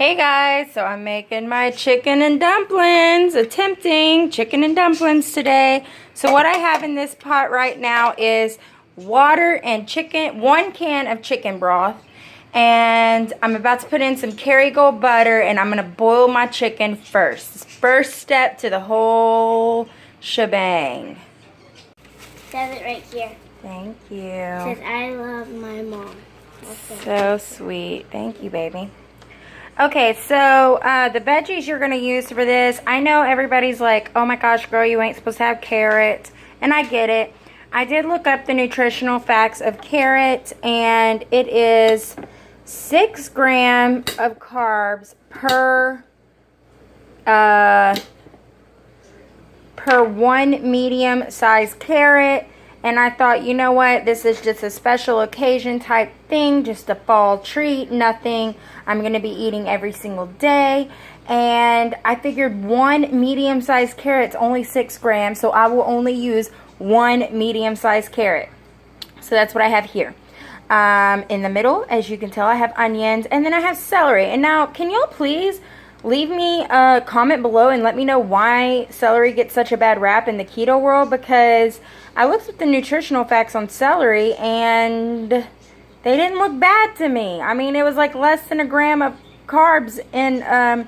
Hey guys, so I'm making my chicken and dumplings, attempting chicken and dumplings today. So what I have in this pot right now is water and chicken, 1 can of chicken broth. And I'm about to put in some Kerrygold butter and I'm going to boil my chicken first. First step to the whole shebang. Says it right here. Thank you. It says, I love my mom. So sweet. Thank you, baby. Okay, so the veggies you're going to use for this, I know everybody's like, oh my gosh, girl, you ain't supposed to have carrots. And I get it. I did look up the nutritional facts of carrot, and it is 6 grams of carbs per 1 medium-sized carrot. And I thought, you know what, this is just a special occasion type thing, just a fall treat, nothing I'm going to be eating every single day. And I figured 1 medium-sized carrot's only 6 grams, so I will only use 1 medium-sized carrot. So that's what I have here. In the middle, as you can tell, I have onions, and then I have celery. And now, can y'all please leave me a comment below and let me know why celery gets such a bad rap in the keto world, because I looked at the nutritional facts on celery and they didn't look bad to me. I mean, it was like less than 1 gram of carbs in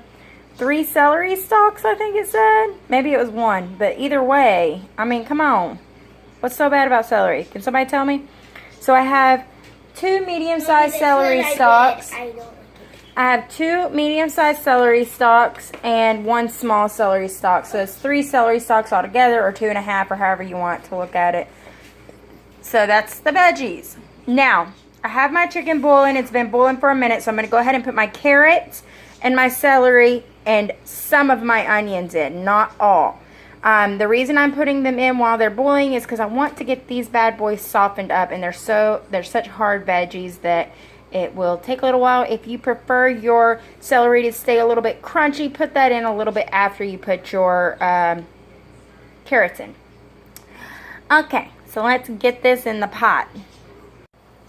3 celery stalks, I think it said. Maybe it was 1, but either way, I mean, come on. What's so bad about celery? Can somebody tell me? So I have 2 medium-sized celery stalks. I have 2 medium-sized celery stalks and 1 small celery stalk. So it's 3 celery stalks altogether, or 2.5, or however you want to look at it. So that's the veggies. Now, I have my chicken boiling. It's been boiling for a minute, so I'm going to go ahead and put my carrots and my celery and some of my onions in, not all. The reason I'm putting them in while they're boiling is because I want to get these bad boys softened up, and they're such hard veggies that it will take a little while. If you prefer your celery to stay a little bit crunchy, put that in a little bit after you put your carrots in. Okay, so let's get this in the pot.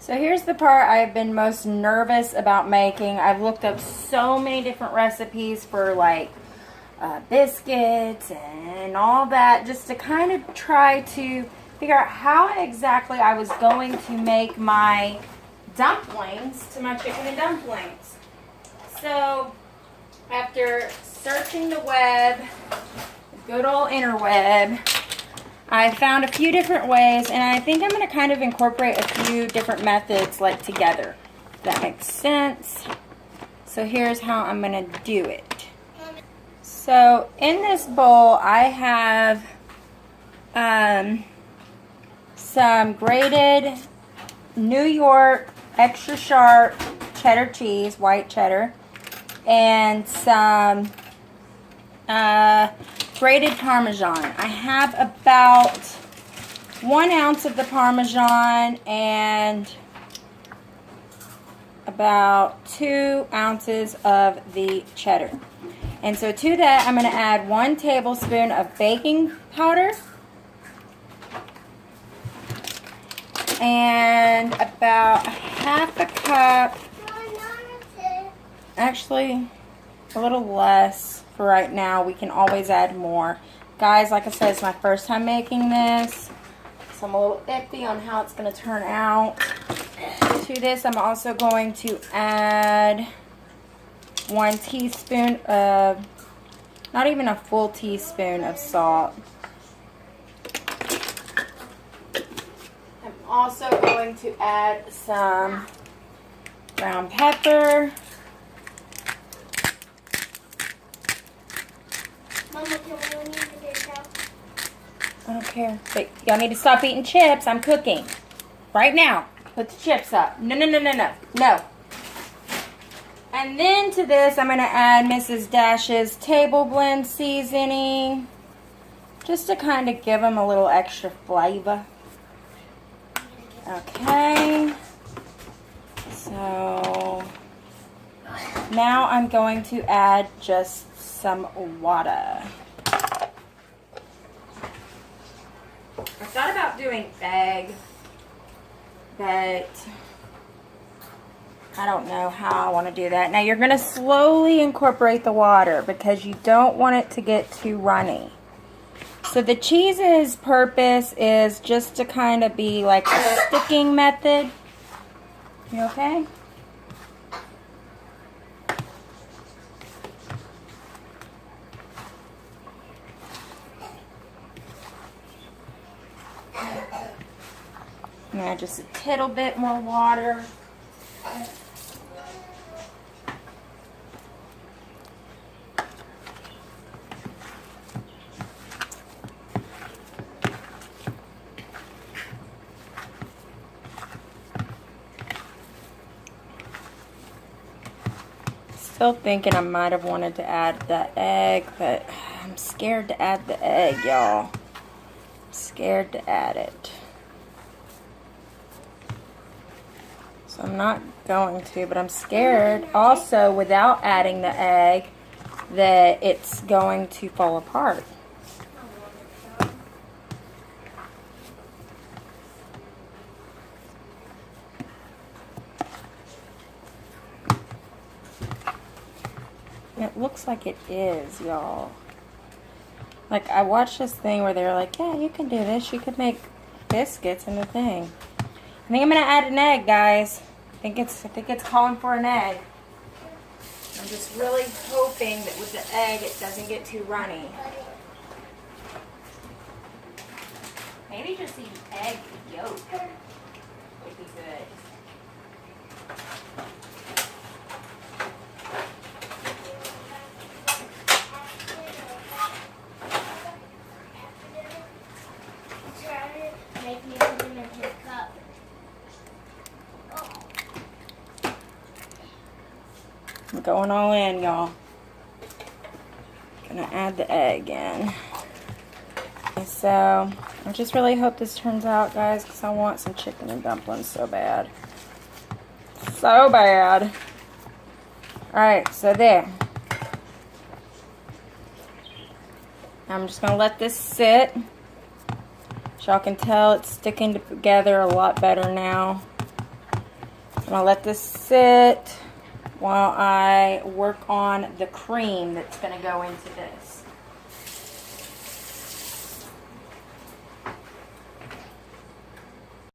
So here's the part I've been most nervous about making. I've looked up so many different recipes for like biscuits and all that, just to kind of try to figure out how exactly I was going to make my dumplings to my chicken and dumplings. So after searching the web, the good old interweb, I found a few different ways, and I think I'm going to kind of incorporate a few different methods like together, if that makes sense. So here's how I'm going to do it. So in this bowl I have some grated New York extra sharp cheddar cheese, white cheddar, and some grated Parmesan. I have about 1 ounce of the Parmesan and about 2 ounces of the cheddar. And so to that, I'm going to add 1 tablespoon of baking powder and about 1/2 cup, actually a little less for right now. We can always add more. Guys, like I said, it's my first time making this, so I'm a little iffy on how it's going to turn out. To this, I'm also going to add 1 teaspoon of, not even a full teaspoon of salt. I'm also going to add some ground pepper. Mama, can we need the dish out? I don't care. But y'all need to stop eating chips. I'm cooking. Right now. Put the chips up. No, no, no, no, no. No. And then to this, I'm going to add Mrs. Dash's table blend seasoning, just to kind of give them a little extra flavor. Okay. So now I'm going to add just some water. I thought about doing egg, but I don't know how I want to do that. Now you're going to slowly incorporate the water because you don't want it to get too runny. So the cheese's purpose is just to kind of be like a sticking method. You okay? Now just a tittle bit more water. Still thinking I might have wanted to add the egg, but I'm scared to add the egg, y'all. I'm scared to add it. So I'm not going to, but I'm scared also without adding the egg that it's going to fall apart. It looks like it is, y'all. Like, I watched this thing where they were like, yeah, you can do this. You could make biscuits in the thing. I think I'm going to add an egg, guys. I think it's calling for an egg. I'm just really hoping that with the egg, it doesn't get too runny. Maybe just the egg yolk would be good. Make me put them in his cup. I'm going all in, y'all. Gonna add the egg in. So, I just really hope this turns out, guys, because I want some chicken and dumplings so bad. So bad. Alright, so there. I'm just gonna let this sit. Y'all can tell it's sticking together a lot better now. I'm gonna let this sit while I work on the cream that's gonna go into this.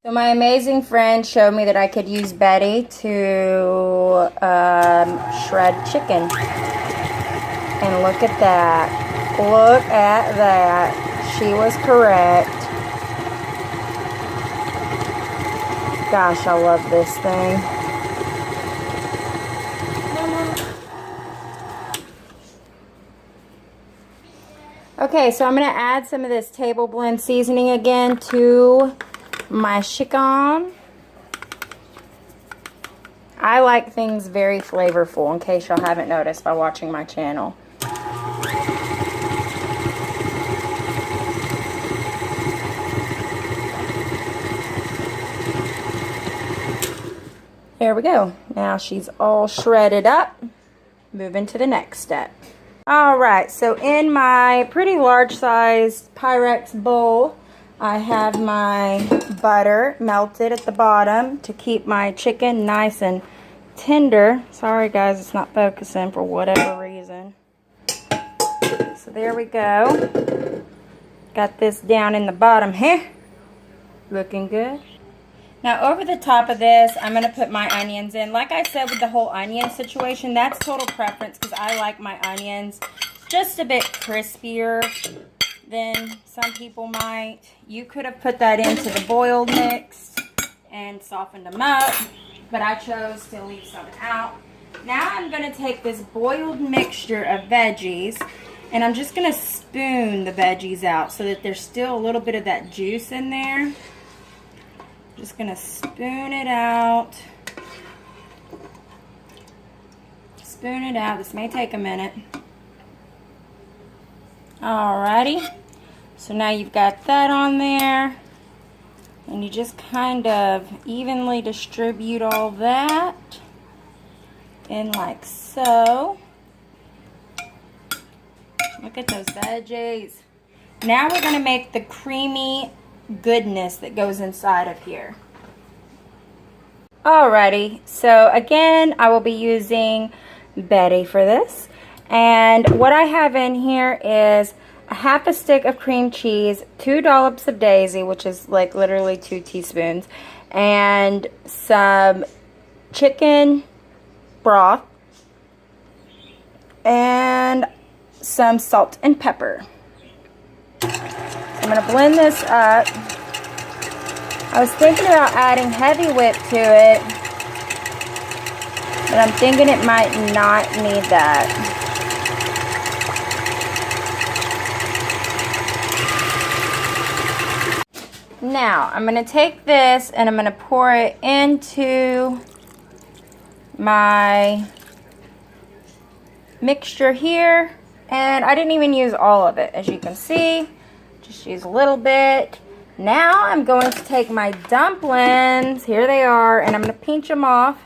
So my amazing friend showed me that I could use Betty to shred chicken. And look at that. Look at that. She was correct. Gosh, I love this thing. Okay, so I'm going to add some of this table blend seasoning again to my chicken. I like things very flavorful, in case y'all haven't noticed by watching my channel. There we go. Now she's all shredded up. Moving to the next step. Alright, so in my pretty large sized Pyrex bowl, I have my butter melted at the bottom to keep my chicken nice and tender. Sorry guys, it's not focusing for whatever reason. So there we go. Got this down in the bottom here. Looking good. Now over the top of this, I'm going to put my onions in. Like I said with the whole onion situation, that's total preference because I like my onions just a bit crispier than some people might. You could have put that into the boiled mix and softened them up, but I chose to leave some out. Now I'm going to take this boiled mixture of veggies and I'm just going to spoon the veggies out so that there's still a little bit of that juice in there. Just gonna spoon it out. Spoon it out. This may take a minute. Alrighty. So now you've got that on there. And you just kind of evenly distribute all that in like so. Look at those veggies. Now we're gonna make the creamy goodness that goes inside of here. Alrighty, so again, I will be using Betty for this. And what I have in here is a half a stick of cream cheese, 2 dollops of daisy, which is like literally 2 teaspoons, and some chicken broth, and some salt and pepper. I'm going to blend this up. I was thinking about adding heavy whip to it, but I'm thinking it might not need that. Now, I'm going to take this and I'm going to pour it into my mixture here. And I didn't even use all of it, as you can see. Just use a little bit. Now I'm going to take my dumplings, here they are, and I'm going to pinch them off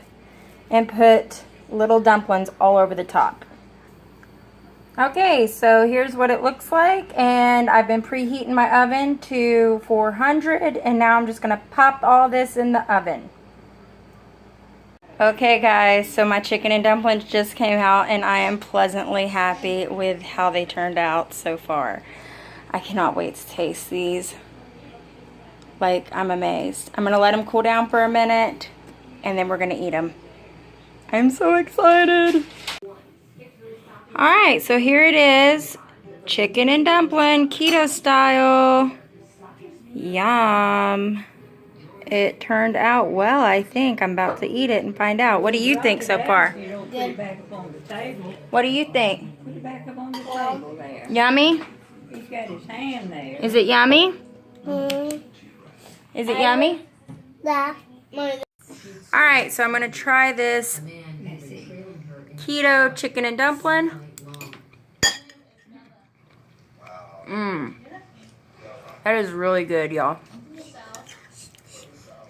and put little dumplings all over the top. Okay, so here's what it looks like, and I've been preheating my oven to 400, and now I'm just going to pop all this in the oven. Okay guys, so my chicken and dumplings just came out, and I am pleasantly happy with how they turned out so far. I cannot wait to taste these. Like, I'm amazed. I'm going to let them cool down for a minute, and then we're going to eat them. I'm so excited. Alright, so here it is. Chicken and dumpling, keto style. Yum. It turned out well, I think. I'm about to eat it and find out. What do you think so far? What do you think? Put it back up on the table there. Yummy? He's got his hand there. Is it yummy? Is it yummy? Yeah. Alright, so I'm going to try this keto chicken and dumpling. That is really good, y'all.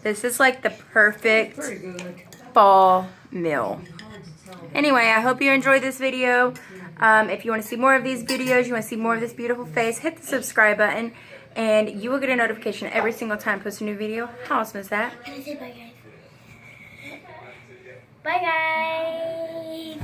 This is like the perfect fall meal. Anyway, I hope you enjoyed this video. If you want to see more of these videos, you want to see more of this beautiful face, hit the subscribe button, and you will get a notification every single time I post a new video. How awesome is that? Can I say bye, guys? Bye, guys.